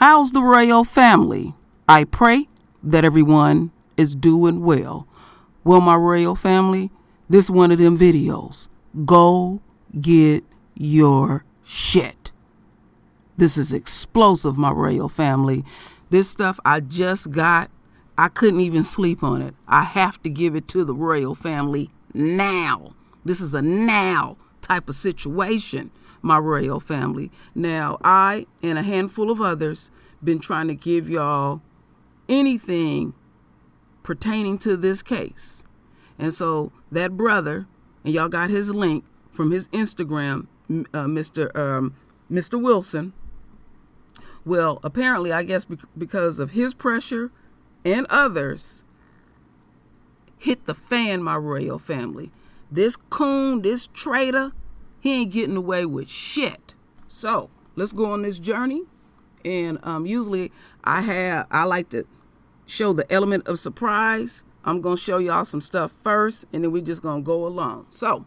How's the royal family? I pray that everyone is doing well. Well, my royal family, this one of them videos. Go get your shit. This is explosive, my royal family. This stuff I just got. I couldn't even sleep on it. I have to give it to the royal family now. This is a now type of situation, my royal family. Now, I and a handful of others been trying to give y'all anything pertaining to this case. And so that brother, and y'all got his link from his Instagram, Mr. Wilson. Well, apparently, I guess because of his pressure and others, hit the fan, my royal family. This coon, this traitor, he ain't getting away with shit. So let's go on this journey. And usually I like to show the element of surprise. I'm going to show y'all some stuff first, and then we just going to go along. So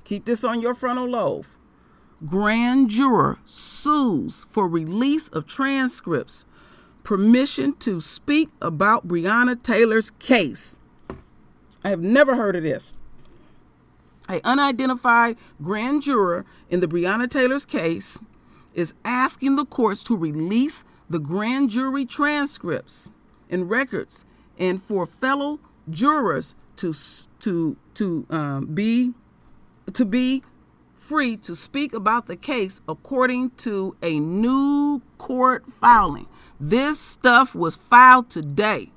keep this on your frontal lobe. Grand juror sues for release of transcripts. Permission to speak about Breonna Taylor's case. I have never heard of this. An unidentified grand juror in the Breonna Taylor's case is asking the courts to release the grand jury transcripts and records, and for fellow jurors to be free to speak about the case, according to a new court filing. This stuff was filed today.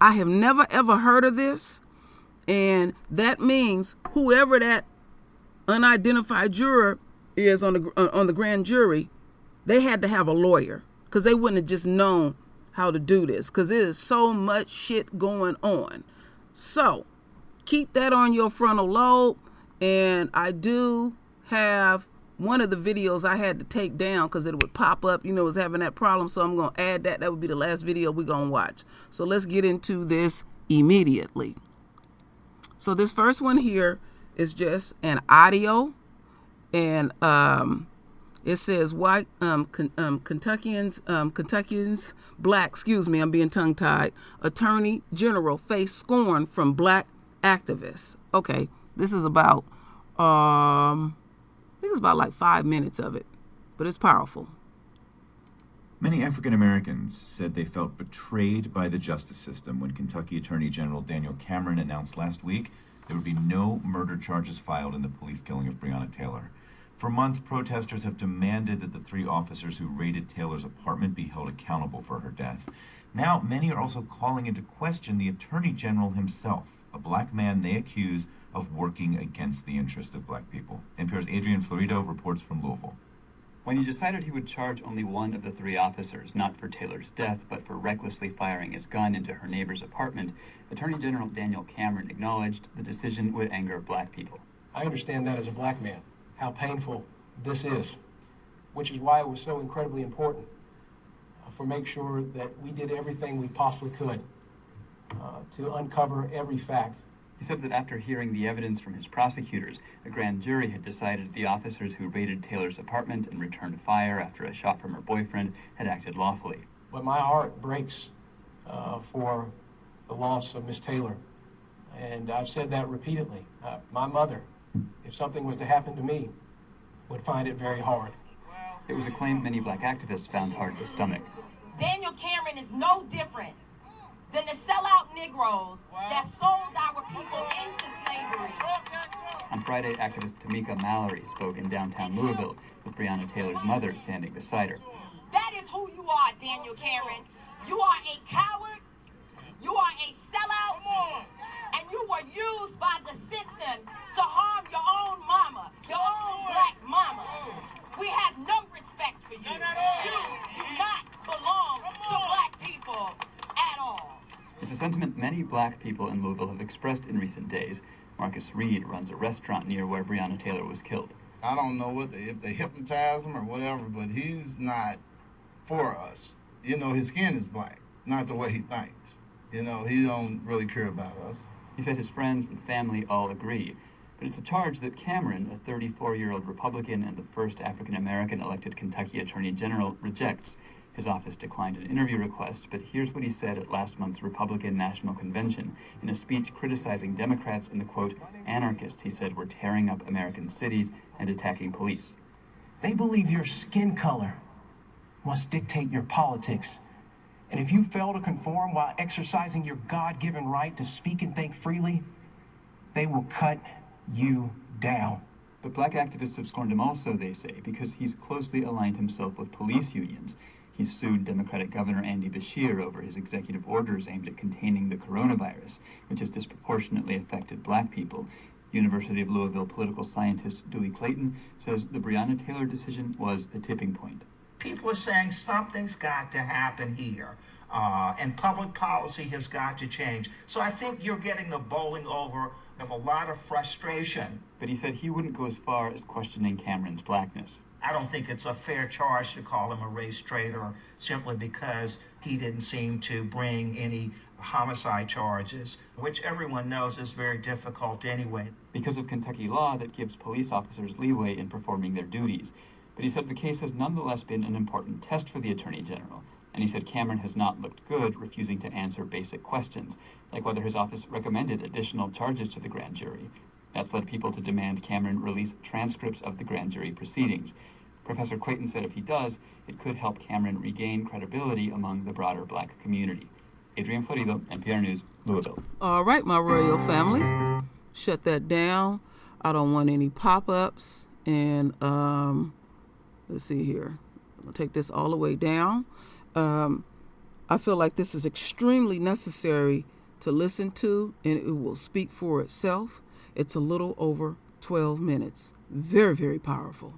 I have never ever heard of this, and that means whoever that unidentified juror is on the grand jury, they had to have a lawyer, because they wouldn't have just known how to do this, because there is so much shit going on. So keep that on your frontal lobe. And I do have one of the videos I had to take down because it would pop up, it was having that problem. So I'm going to add that. That would be the last video we're going to watch. So let's get into this immediately. So this first one here is just an audio. And it says, why Kentuckians, black, I'm being tongue-tied, attorney general face scorn from black activists. Okay, this is about, I think it's about like 5 minutes of it, but it's powerful. Many African Americans said they felt betrayed by the justice system when Kentucky Attorney General Daniel Cameron announced last week there would be no murder charges filed in the police killing of Breonna Taylor. For months, protesters have demanded that the 3 officers who raided Taylor's apartment be held accountable for her death. Now, many are also calling into question the Attorney General himself, a black man they accuse of working against the interest of black people. NPR's Adrian Florido reports from Louisville. When he decided he would charge only one of the 3 officers, not for Taylor's death, but for recklessly firing his gun into her neighbor's apartment, Attorney General Daniel Cameron acknowledged the decision would anger black people. I understand that as a black man, how painful this is, which is why it was so incredibly important for make sure that we did everything we possibly could to uncover every fact. He said that after hearing the evidence from his prosecutors, a grand jury had decided the officers who raided Taylor's apartment and returned fire after a shot from her boyfriend had acted lawfully. But my heart breaks for the loss of Miss Taylor, and I've said that repeatedly. My mother, if something was to happen to me, would find it very hard. It was a claim many black activists found hard to stomach. Daniel Cameron is no different than the sellout Negroes that sold our people into slavery. On Friday, activist Tamika Mallory spoke in downtown Louisville with Breonna Taylor's mother standing beside her. That is who you are, Daniel Cameron. You are a coward. You are a sellout. And you were used by the system to harm your own mama, your own black mama. We have no respect for you. You do not belong to black people at all. It's a sentiment many black people in Louisville have expressed in recent days. Marcus Reed runs a restaurant near where Breonna Taylor was killed. I don't know if they hypnotize him or whatever, but he's not for us. His skin is black, not the way he thinks. He don't really care about us. He said his friends and family all agree. But it's a charge that Cameron, a 34-year-old Republican and the first African-American elected Kentucky Attorney General, rejects. His office declined an interview request, but here's what he said at last month's Republican National Convention in a speech criticizing Democrats and the, quote, anarchists he said were tearing up American cities and attacking police. They believe your skin color must dictate your politics. And if you fail to conform while exercising your God-given right to speak and think freely, they will cut you down. But black activists have scorned him also, they say, because he's closely aligned himself with police unions. He's sued Democratic Governor Andy Beshear over his executive orders aimed at containing the coronavirus, which has disproportionately affected black people. University of Louisville political scientist Dewey Clayton says the Breonna Taylor decision was a tipping point. People are saying something's got to happen here, and public policy has got to change. So I think you're getting the bowling over of a lot of frustration. But he said he wouldn't go as far as questioning Cameron's blackness. I don't think it's a fair charge to call him a race traitor simply because he didn't seem to bring any homicide charges, which everyone knows is very difficult anyway. Because of Kentucky law that gives police officers leeway in performing their duties. But he said the case has nonetheless been an important test for the Attorney General. And he said Cameron has not looked good, refusing to answer basic questions, like whether his office recommended additional charges to the grand jury. That's led people to demand Cameron release transcripts of the grand jury proceedings. Professor Clayton said if he does, it could help Cameron regain credibility among the broader black community. Adrian Florido, NPR News, Louisville. All right, my royal family, shut that down. I don't want any pop-ups. And let's see here. I'm going to take this all the way down. I feel like this is extremely necessary to listen to, and it will speak for itself. It's a little over 12 minutes. Very, very powerful.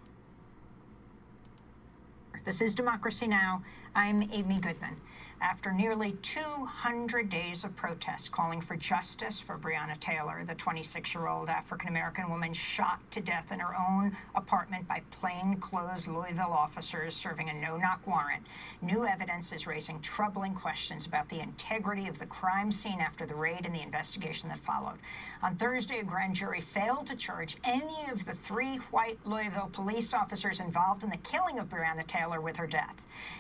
This is Democracy Now! I'm Amy Goodman. After nearly 200 days of protest calling for justice for Breonna Taylor, the 26-year-old African-American woman shot to death in her own apartment by plainclothes Louisville officers serving a no-knock warrant, new evidence is raising troubling questions about the integrity of the crime scene after the raid and the investigation that followed. On Thursday, a grand jury failed to charge any of the 3 white Louisville police officers involved in the killing of Breonna Taylor with her death.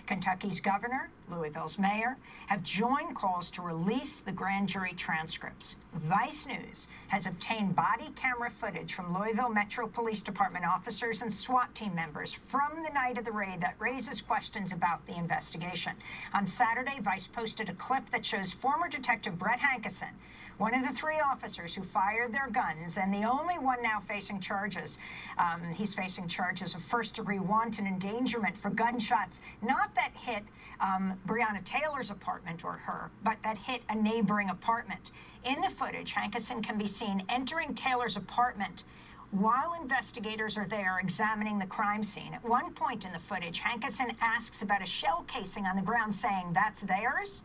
Kentucky's governor, Louisville's mayor, have joined calls to release the grand jury transcripts. Vice News has obtained body camera footage from Louisville Metro Police Department officers and SWAT team members from the night of the raid that raises questions about the investigation. On Saturday, Vice posted a clip that shows former Detective Brett Hankeson, one of the 3 officers who fired their guns and the only one now facing charges. He's facing charges of first-degree wanton endangerment for gunshots, not that hit Breonna Taylor's apartment or her, but that hit a neighboring apartment. In the footage, Hankeson can be seen entering Taylor's apartment while investigators are there examining the crime scene. At one point in the footage, Hankeson asks about a shell casing on the ground, saying, "That's theirs?"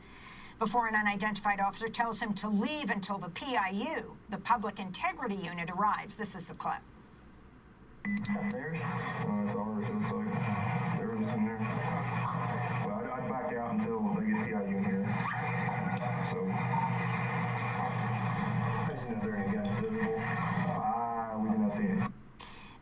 before an unidentified officer tells him to leave until the PIU, the Public Integrity Unit, arrives. This is the clip. Theirs? No, it's ours. It looks like theirs is in there. Well, I'd back out until they get PIU in here. So, I seen if there are any guys visible. We did not see it.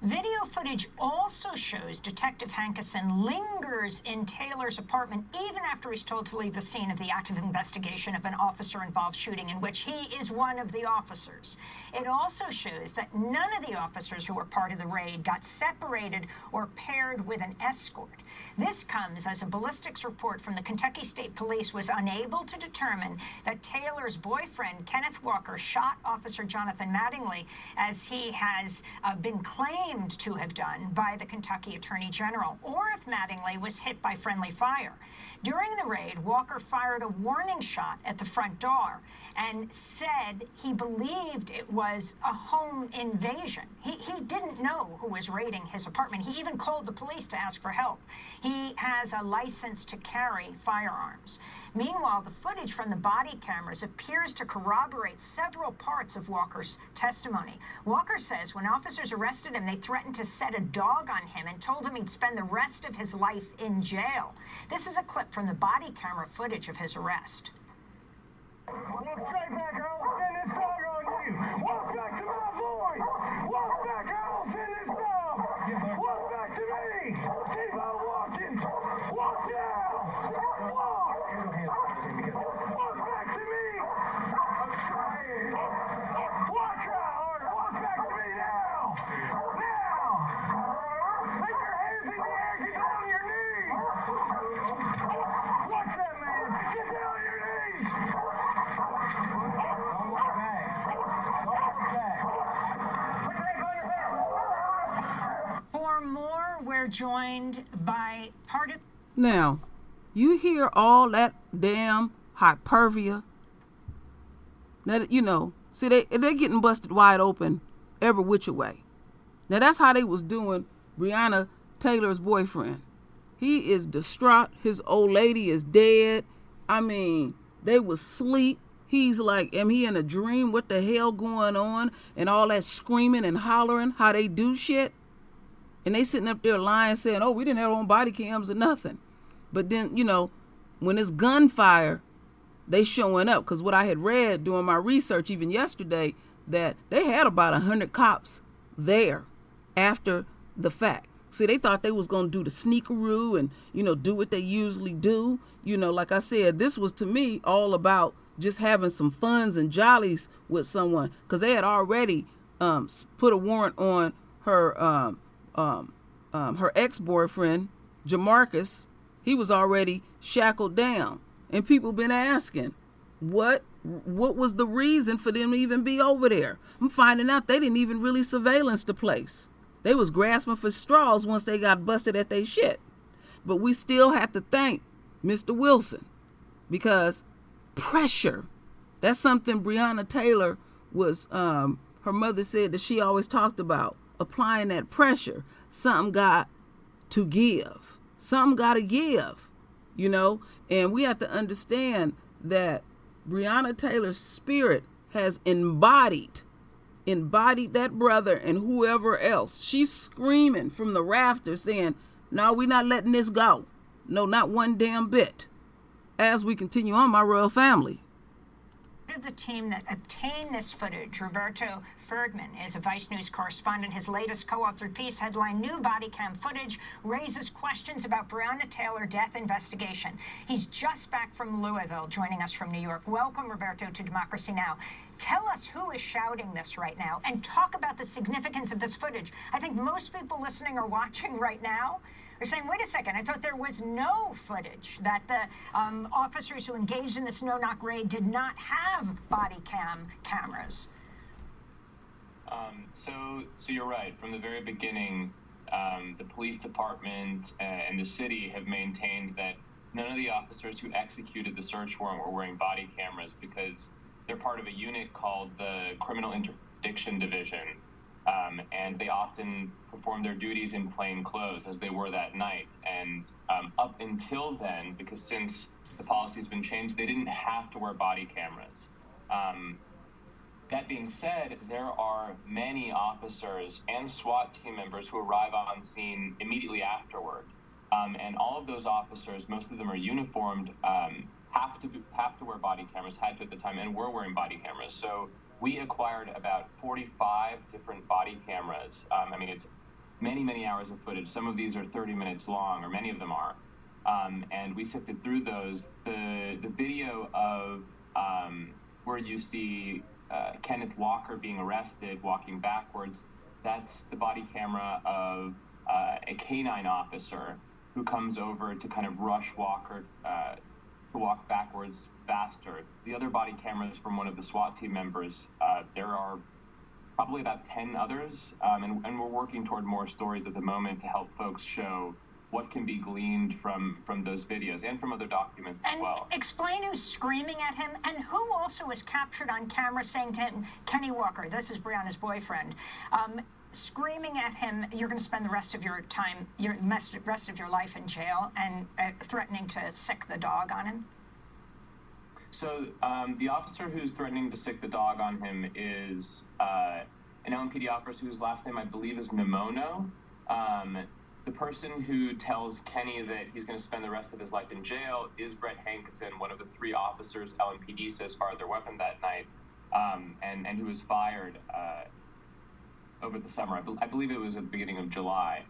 Video footage also shows Detective Hankeson lingers in Taylor's apartment even after he's told to leave the scene of the active investigation of an officer-involved shooting in which he is one of the officers. It also shows that none of the officers who were part of the raid got separated or paired with an escort. This comes as a ballistics report from the Kentucky State Police was unable to determine that Taylor's boyfriend, Kenneth Walker, shot Officer Jonathan Mattingly, as he has been claimed to have done by the Kentucky Attorney General, or if Mattingly was hit by friendly fire. During the raid, Walker fired a warning shot at the front door and said he believed it was a home invasion. He didn't know who was raiding his apartment. He even called the police to ask for help. He has a license to carry firearms. Meanwhile, the footage from the body cameras appears to corroborate several parts of Walker's testimony. Walker says when officers arrested him, they threatened to set a dog on him and told him he'd spend the rest of his life in jail. This is a clip from the body camera footage of his arrest. Walk straight back, or I'll send this dog on you. Walk back to my voice. Watch that, man! Get down on your knees! Don't look back. Don't look back. Put your hands on your head. For more, we're joined by part of... Now, you hear all that damn hyperbia. That, you know, see, they're getting busted wide open every which way. Now, that's how they was doing Breonna Taylor's boyfriend. He is distraught. His old lady is dead. I mean, they was asleep. He's like, am he in a dream? What the hell going on? And all that screaming and hollering, how they do shit. And they sitting up there lying, saying, oh, we didn't have our own body cams or nothing. But then, you know, when it's gunfire, they showing up. Because what I had read doing my research even yesterday, that they had about 100 cops there after the fact. See, they thought they was going to do the sneakeroo and, you know, do what they usually do. You know, like I said, this was to me all about just having some funs and jollies with someone. Because they had already put a warrant on her her ex-boyfriend, Jamarcus. He was already shackled down. And people been asking, what was the reason for them to even be over there? I'm finding out they didn't even really surveillance the place. They was grasping for straws once they got busted at their shit. But we still have to thank Mr. Wilson, because pressure, that's something Breonna Taylor was, her mother said that she always talked about, applying that pressure. Something got to give. Something got to give, you know? And we have to understand that Breonna Taylor's spirit has embodied that brother and whoever else. She's screaming from the rafters saying, no, we're not letting this go. No, not one damn bit. As we continue on, my royal family. The team that obtained this footage, Roberto Ferdman, is a Vice News correspondent. His latest co-authored piece, headline New Body Cam Footage, raises questions about Breonna Taylor death investigation. He's just back from Louisville, joining us from New York. Welcome, Roberto, to Democracy Now! Tell us who is shouting this right now, and talk about the significance of this footage. I think most people listening or watching right now are saying, wait a second, I thought there was no footage, that the officers who engaged in this no-knock raid did not have body cam cameras. So you're right. From the very beginning, the police department and the city have maintained that none of the officers who executed the search warrant were wearing body cameras, because they're part of a unit called the Criminal Interdiction Division, and they often perform their duties in plain clothes, as they were that night. And up until then, because since the policy's been changed, they didn't have to wear body cameras. That being said, there are many officers and SWAT team members who arrive on scene immediately afterward. And all of those officers, most of them are uniformed, have to wear body cameras, had to at the time, and were wearing body cameras. So we acquired about 45 different body cameras. I mean, it's many, many hours of footage. Some of these are 30 minutes long, or many of them are. And we sifted through those. The video of where you see Kenneth Walker being arrested, walking backwards, that's the body camera of a canine officer who comes over to kind of rush Walker to walk backwards faster. The other body camera is from one of the SWAT team members. There are probably about 10 others, and we're working toward more stories at the moment to help folks show what can be gleaned from those videos and from other documents as well. Explain who's screaming at him, and who also was captured on camera saying to him, Kenny Walker, this is Breonna's boyfriend, screaming at him, you're going to spend the rest of your time, rest of your life in jail, and threatening to sick the dog on him? So the officer who's threatening to sick the dog on him is an LMPD officer whose last name I believe is Nemono. The person who tells Kenny that he's going to spend the rest of his life in jail is Brett Hankerson, one of the 3 officers LMPD says fired their weapon that night, and who was fired over the summer. I believe it was at the beginning of July.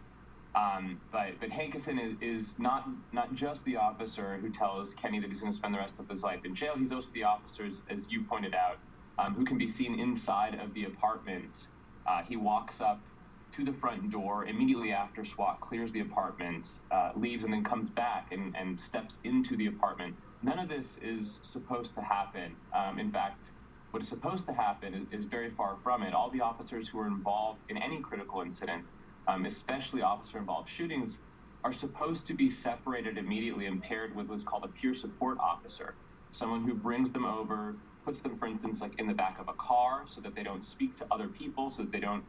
But Hankerson is not just the officer who tells Kenny that he's going to spend the rest of his life in jail. He's also the officers, as you pointed out, who can be seen inside of the apartment. He walks up to the front door immediately after SWAT clears the apartment, leaves, and then comes back and steps into the apartment. None of this is supposed to happen. In fact, what is supposed to happen is very far from it. All the officers who are involved in any critical incident, especially officer-involved shootings, are supposed to be separated immediately and paired with what's called a peer support officer, someone who brings them over, puts them, for instance, like in the back of a car so that they don't speak to other people, so that they don't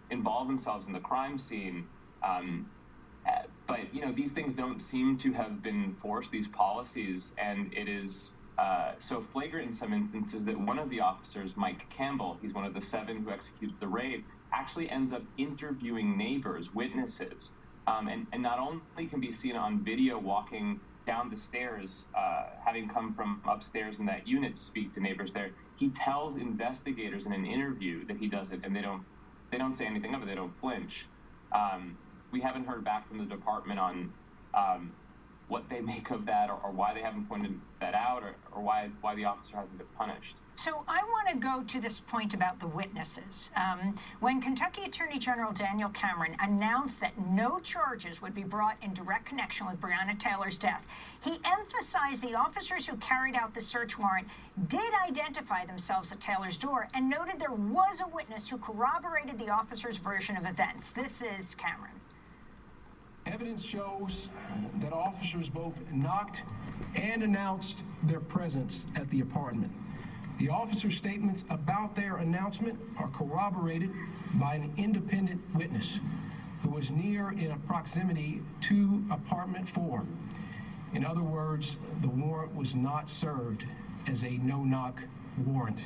involve themselves in the crime scene. But, these things don't seem to have been enforced, these policies, and it is so flagrant in some instances that one of the officers, Mike Campbell, he's one of the 7 who executed the raid, actually ends up interviewing neighbors, witnesses, and not only can be seen on video walking down the stairs, having come from upstairs in that unit to speak to neighbors there, he tells investigators in an interview that he does it, and they don't say anything of it. They don't flinch. We haven't heard back from the department on what they make of that, or why they haven't pointed that out, or why the officer hasn't been punished. So I want to go to this point about the witnesses. When Kentucky Attorney General Daniel Cameron announced that no charges would be brought in direct connection with Breonna Taylor's death, he emphasized the officers who carried out the search warrant did identify themselves at Taylor's door and noted there was a witness who corroborated the officer's version of events. This is Cameron. Evidence shows that officers both knocked and announced their presence at the apartment. The officers' statements about their announcement are corroborated by an independent witness who was near in proximity to apartment 4. In other words, the warrant was not served as a no-knock warrant.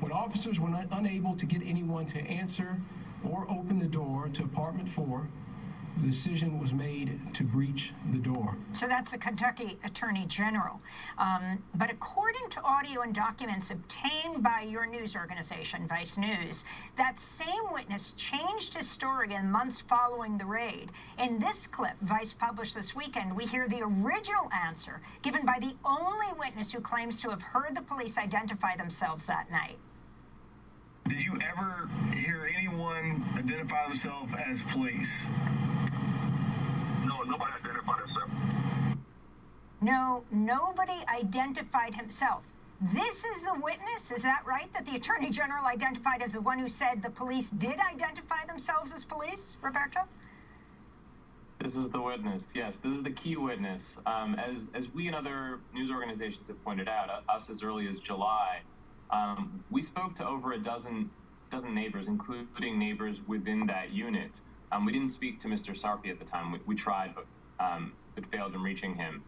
When officers were unable to get anyone to answer or open the door to apartment 4, the decision was made to breach the door. So that's the Kentucky Attorney General. But according to audio and documents obtained by your news organization, Vice News, that same witness changed his story in months following the raid. In this clip Vice published this weekend, we hear the original answer given by the only witness who claims to have heard the police identify themselves that night. Did you ever hear anyone identify themselves as police? No, nobody identified himself. No, nobody identified himself. This is the witness, is that right? That the Attorney General identified as the one who said the police did identify themselves as police, Roberto? This is the witness, yes. This is the key witness. As we and other news organizations have pointed out, us as early as July, we spoke to over a dozen neighbors, including neighbors within that unit. We didn't speak to Mr. Sarpi at the time. We tried, but failed in reaching him.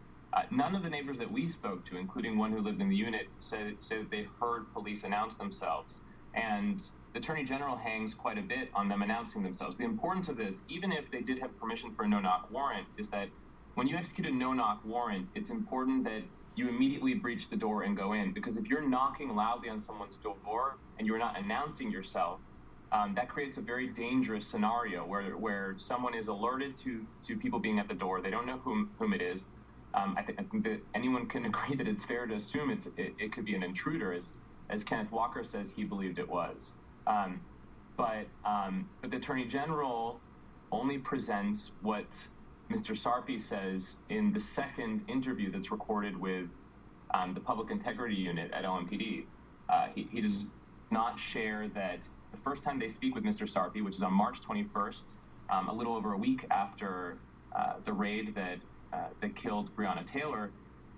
None of the neighbors that we spoke to, including one who lived in the unit, say that they heard police announce themselves. And the Attorney General hangs quite a bit on them announcing themselves. The importance of this, even if they did have permission for a no-knock warrant, is that when you execute a no-knock warrant, it's important that you immediately breach the door and go in. Because if you're knocking loudly on someone's door and you're not announcing yourself, that creates a very dangerous scenario where someone is alerted to people being at the door. They don't know whom it is. I think that anyone can agree that it's fair to assume it could be an intruder, as Kenneth Walker says he believed it was. But the Attorney General only presents what Mr. Sarpi says in the second interview that's recorded with the Public Integrity Unit at LMPD. He does not share that the first time they speak with Mr. Sarpi, which is on March 21st, a little over a week after the raid that killed Breonna Taylor,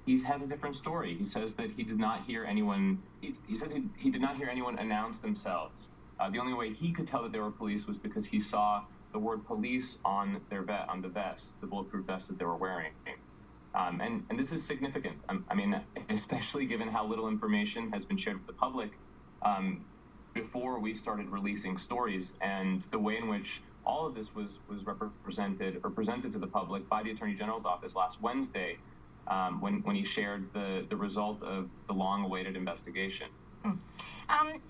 he has a different story. He says that he did not hear anyone. He says he did not hear anyone announce themselves. The only way he could tell that they were police was because he saw the word police on the vests, the bulletproof vests that they were wearing. And this is significant. I mean, especially given how little information has been shared with the public before we started releasing stories, and the way in which all of this was represented or presented to the public by the Attorney General's office last Wednesday, when he shared the result of the long-awaited investigation.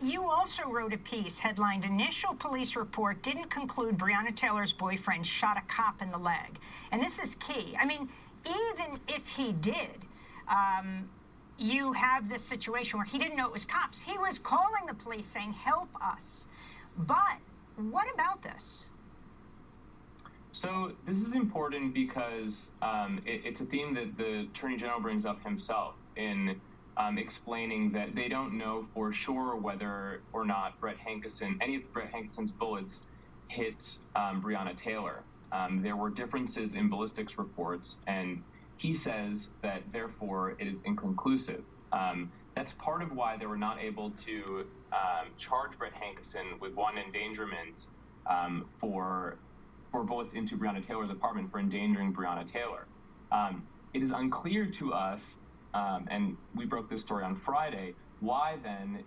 You also wrote a piece headlined, "Initial Police Report Didn't Conclude Breonna Taylor's Boyfriend Shot a Cop in the Leg." And this is key. I mean, even if he did, you have this situation where he didn't know it was cops. He was calling the police saying, "Help us." But What about this? So this is important because it's a theme that the Attorney General brings up himself in explaining that they don't know for sure whether or not any of Brett Hankeson's bullets hit Breonna Taylor. There were differences in ballistics reports, and he says that therefore it is inconclusive. That's part of why they were not able to charge Brett Hankeson with wanton endangerment for bullets into Breonna Taylor's apartment for endangering Breonna Taylor. It is unclear to us, and we broke this story on Friday, why then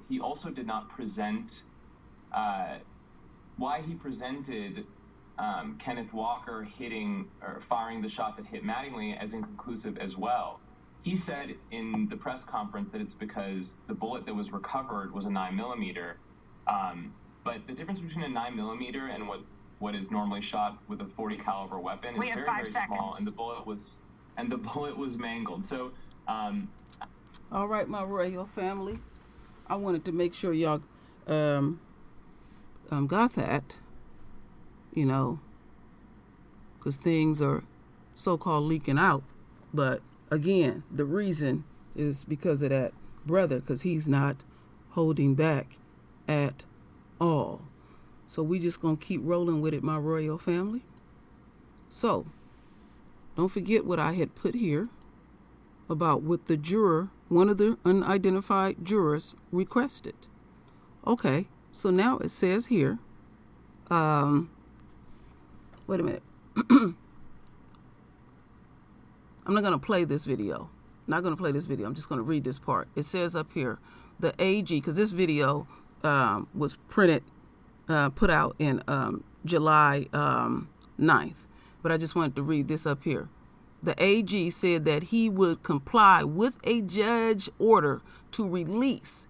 he also did not present, why he presented Kenneth Walker hitting or firing the shot that hit Mattingly as inconclusive as well. He said in the press conference that it's because the bullet that was recovered was a 9mm. But the difference between a 9mm and what is normally shot with a .40 caliber weapon is very, very small, and the bullet was mangled. So, all right, my royal family, I wanted to make sure y'all got that, because things are so-called leaking out. But again, the reason is because of that brother, because he's not holding back at all. So we just gonna keep rolling with it, my royal family. So don't forget what I had put here about what the juror, one of the unidentified jurors, requested. Okay, so now it says here, wait a minute. I'm not going to play this video. I'm just going to read this part. It says up here, the AG, because this video was put out in July 9th. But I just wanted to read this up here. The AG said that he would comply with a judge order to release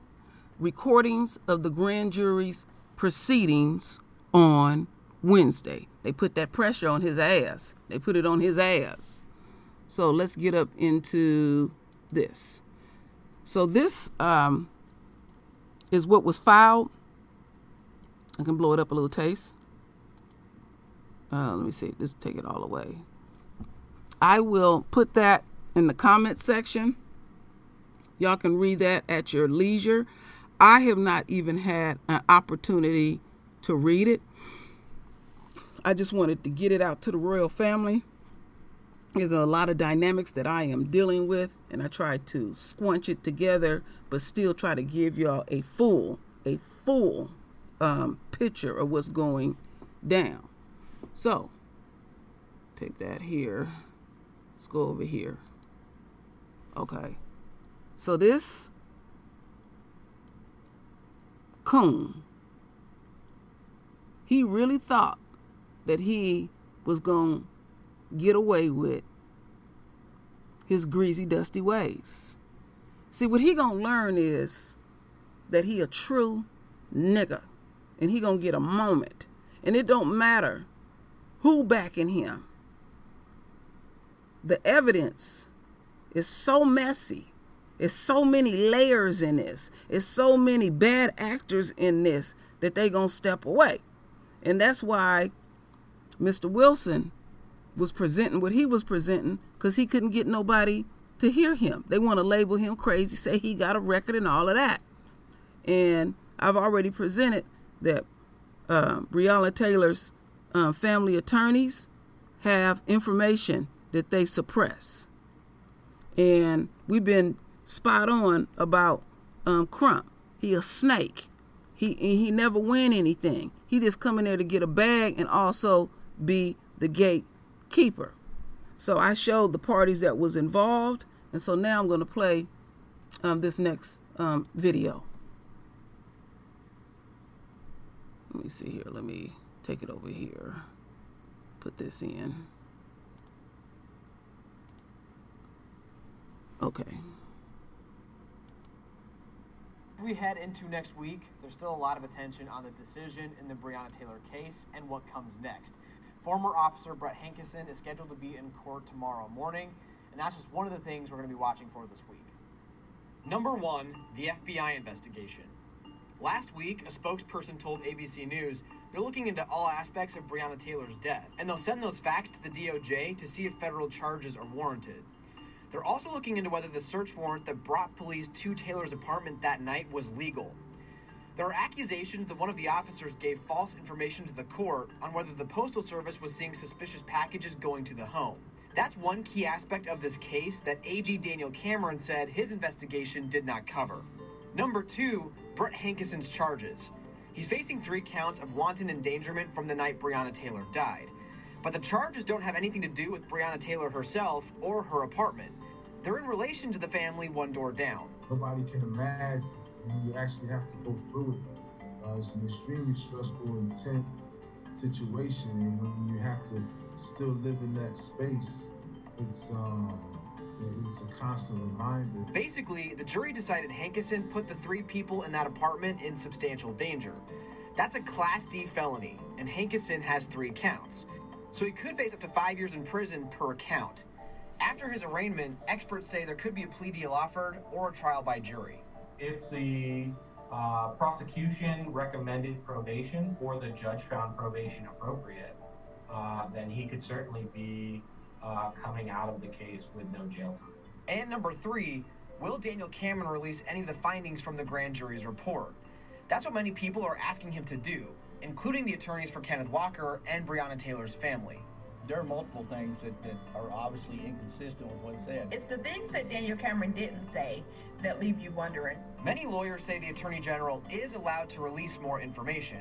recordings of the grand jury's proceedings on Wednesday. They put that pressure on his ass. They put it on his ass. So let's get up into this. So this is what was filed. I can blow it up a little taste. Let me see. Let's take it all away. I will put that in the comment section. Y'all can read that at your leisure. I have not even had an opportunity to read it. I just wanted to get it out to the royal family. There's a lot of dynamics that I am dealing with, and I try to squunch it together, but still try to give y'all a full picture of what's going down. So, take that here. Let's go over here. Okay. So this coon, he really thought that he was going to get away with his greasy, dusty ways. See, what he going to learn is that he a true nigga, and he going to get a moment. And it don't matter who backing him. The evidence is so messy. It's so many layers in this. It's so many bad actors in this that they gonna step away. And that's why Mr. Wilson was presenting what he was presenting, because he couldn't get nobody to hear him. They want to label him crazy, say he got a record and all of that. And I've already presented that Breonna Taylor's family attorneys have information that they suppress. And we've been spot on about Crump. He a snake. He never win anything. He just come in there to get a bag and also be the gatekeeper. So I showed the parties that was involved, and so now I'm going to play this next video. Let me see here. Let me take it over here. Put this in. Okay. We head into next week, there's still a lot of attention on the decision in the Breonna Taylor case and what comes next. Former officer Brett Hankeson is scheduled to be in court tomorrow morning, and that's just one of the things we're going to be watching for this week. Number one, the FBI investigation. Last week, a spokesperson told ABC News they're looking into all aspects of Breonna Taylor's death, and they'll send those facts to the DOJ to see if federal charges are warranted. They're also looking into whether the search warrant that brought police to Taylor's apartment that night was legal. There are accusations that one of the officers gave false information to the court on whether the Postal Service was seeing suspicious packages going to the home. That's one key aspect of this case that AG Daniel Cameron said his investigation did not cover. Number 2, Brett Hankison's charges. He's facing 3 counts of wanton endangerment from the night Breonna Taylor died. But the charges don't have anything to do with Breonna Taylor herself or her apartment. They're in relation to the family one door down. Nobody can imagine when you actually have to go through it. It's an extremely stressful, intense situation, and when you have to still live in that space, it's a constant reminder. Basically, the jury decided Hankison put the 3 people in that apartment in substantial danger. That's a Class D felony, and Hankison has 3 counts. So he could face up to 5 years in prison per count. After his arraignment, experts say there could be a plea deal offered or a trial by jury. If the prosecution recommended probation or the judge found probation appropriate, then he could certainly be coming out of the case with no jail time. And number 3, will Daniel Cameron release any of the findings from the grand jury's report? That's what many people are asking him to do, including the attorneys for Kenneth Walker and Breonna Taylor's family. There are multiple things that are obviously inconsistent with what he said. It's the things that Daniel Cameron didn't say that leave you wondering. Many lawyers say the Attorney General is allowed to release more information.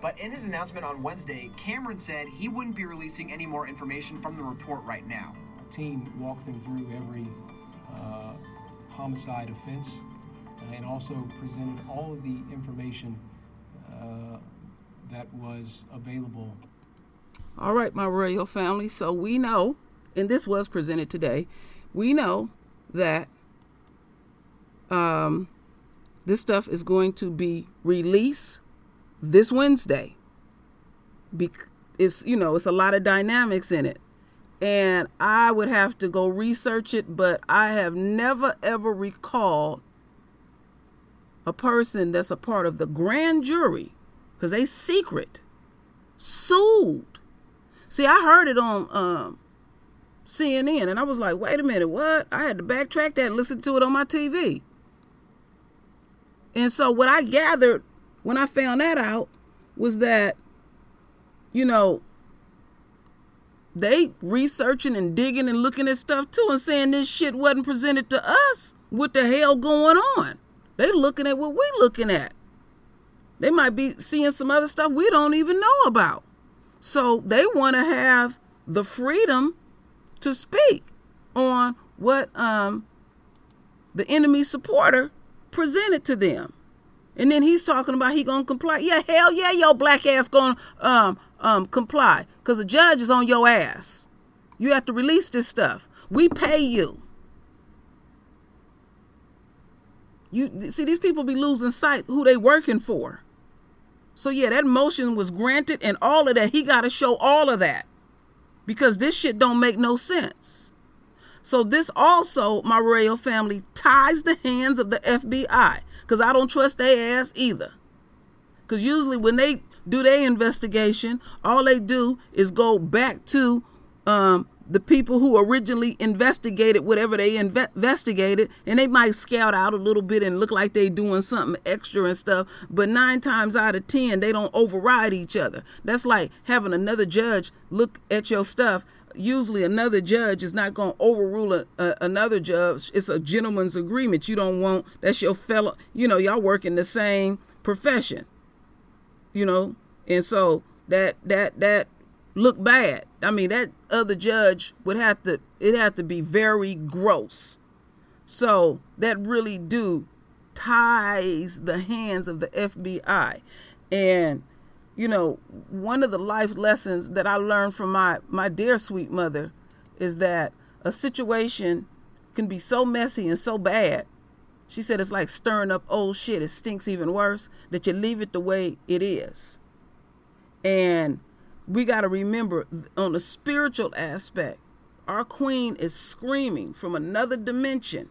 But in his announcement on Wednesday, Cameron said he wouldn't be releasing any more information from the report right now. The team walked them through every homicide offense and also presented all of the information that was available. All right, my royal family. So we know, and this was presented today, we know that this stuff is going to be released this Wednesday. It's a lot of dynamics in it. And I would have to go research it, but I have never, ever recalled a person that's a part of the grand jury, because they secret, sued. See, I heard it on CNN, and I was like, wait a minute, what? I had to backtrack that and listen to it on my TV. And so what I gathered when I found that out was that, they researching and digging and looking at stuff too and saying this shit wasn't presented to us. What the hell going on? They looking at what we looking at. They might be seeing some other stuff we don't even know about. So they want to have the freedom to speak on what the enemy supporter presented to them. And then he's talking about he gonna comply. Yeah, hell yeah, your black ass gonna comply, because the judge is on your ass. You have to release this stuff. We pay you. You see, these people be losing sight who they working for. So yeah, that motion was granted, and all of that, he got to show all of that, because this shit don't make no sense. So this also, my royal family, ties the hands of the FBI, because I don't trust their ass either. Because usually when they do their investigation, all they do is go back to the people who originally investigated whatever they investigated, and they might scout out a little bit and look like they doing something extra and stuff, but 9 times out of 10 they don't override each other. That's like having another judge look at your stuff. Usually another judge is not going to overrule another judge. It's a gentleman's agreement. You don't want, that's your fellow, y'all work in the same profession, and so that look bad. I mean, that other judge would have to be very gross. So that really ties the hands of the FBI. And, one of the life lessons that I learned from my dear sweet mother is that a situation can be so messy and so bad. She said it's like stirring up old shit. It stinks even worse, that you leave it the way it is. And we got to remember, on the spiritual aspect, our queen is screaming from another dimension.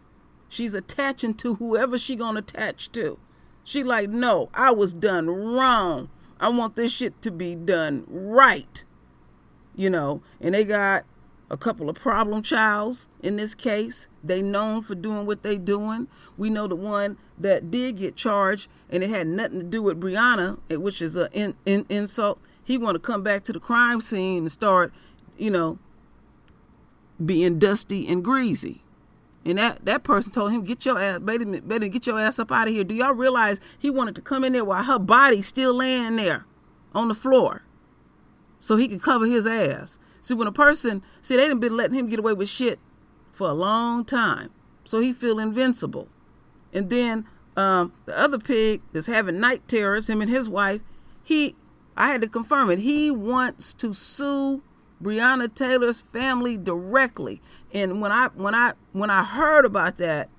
She's attaching to whoever she's going to attach to. She like, no, I was done wrong. I want this shit to be done right. You know, and they got a couple of problem childs in this case. They known for doing what they doing. We know the one that did get charged, and it had nothing to do with Breonna, which is an insult. He want to come back to the crime scene and start, you know, being dusty and greasy. And that person told him, get your ass, better get your ass up out of here. Do y'all realize he wanted to come in there while her body still laying there on the floor so he could cover his ass? See, when a person, they done been letting him get away with shit for a long time. So he feel invincible. And then the other pig that's having night terrors, him and his wife, I had to confirm it. He wants to sue Breonna Taylor's family directly. And when I heard about that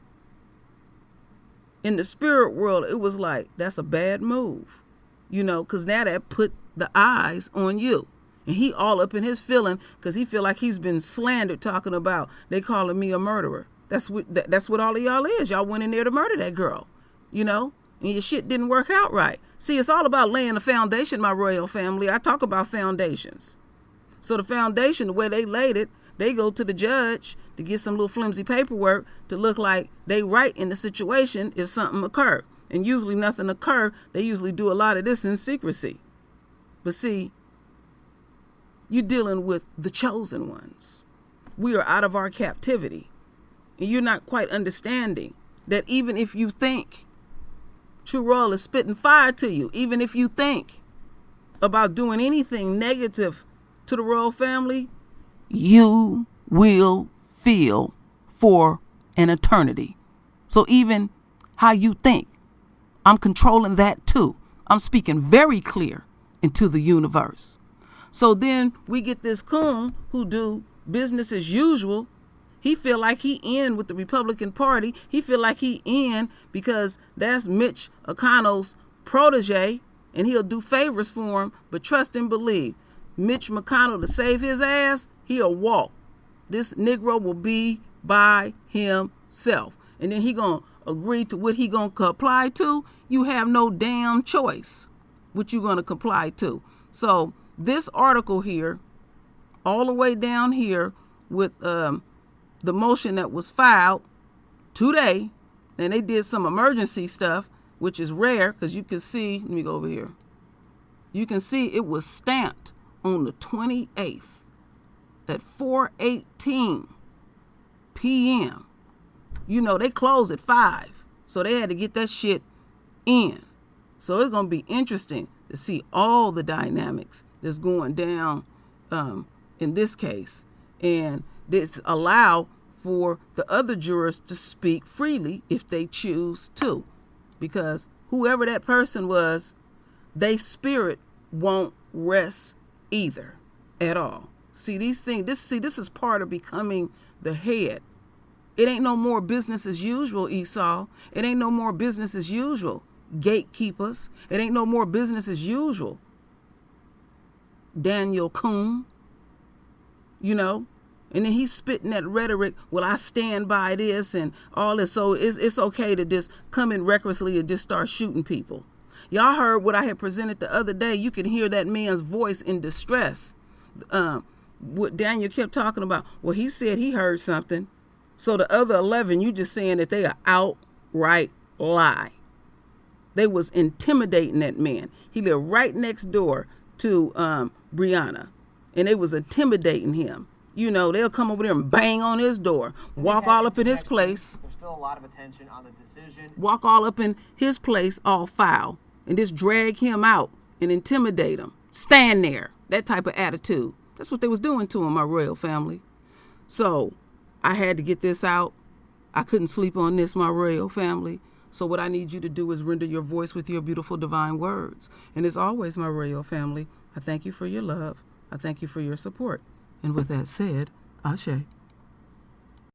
in the spirit world, it was like, that's a bad move, you know, because now that put the eyes on you. And he all up in his feeling because he feel like he's been slandered, talking about they calling me a murderer. That's what all of y'all is. Y'all went in there to murder that girl, you know, and your shit didn't work out right. See, it's all about laying the foundation, my royal family. I talk about foundations. So the foundation, the way they laid it, they go to the judge to get some little flimsy paperwork to look like they right in the situation if something occur. And usually nothing occur. They usually do a lot of this in secrecy. But see, you're dealing with the chosen ones. We are out of our captivity. And you're not quite understanding that even if you think True Royal is spitting fire to you, even if you think about doing anything negative to the royal family, you will feel for an eternity. So even how you think, I'm controlling that too. I'm speaking very clear into the universe. So then we get this coon who do business as usual. He feel like he in with the Republican Party. He feel like he in because that's Mitch McConnell's protege, and he'll do favors for him. But trust and believe, Mitch McConnell, to save his ass, he'll walk. This Negro will be by himself. And then he gonna agree to what he gonna comply to. You have no damn choice what you gonna comply to. So this article here, all the way down here with the motion that was filed today, and they did some emergency stuff, which is rare because you can see, let me go over here. You can see it was stamped on the 28th at 4:18 p.m. You know, they close at 5, so they had to get that shit in. So it's going to be interesting to see all the dynamics that's going down in this case. And this allow for the other jurors to speak freely if they choose to. Because whoever that person was, they spirit won't rest either at all. See, these things, this is part of becoming the head. It ain't no more business as usual, Esau. It ain't no more business as usual, gatekeepers. It ain't no more business as usual, Daniel Coon. You know? And then he's spitting that rhetoric, well, I stand by this and all this. So it's okay to just come in recklessly and just start shooting people. Y'all heard what I had presented the other day. You can hear that man's voice in distress. What Daniel kept talking about, well, he said he heard something. So the other 11, you just saying that they are outright lie. They was intimidating that man. He lived right next door to Breonna, and they was intimidating him. You know, they'll come over there and bang on his door, walk all up in his place. There's still a lot of attention on the decision. Walk all up in his place all foul and just drag him out and intimidate him. Stand there. That type of attitude. That's what they was doing to him, my royal family. So I had to get this out. I couldn't sleep on this, my royal family. So what I need you to do is render your voice with your beautiful divine words. And as always, my royal family, I thank you for your love. I thank you for your support. And with that said, Ashe.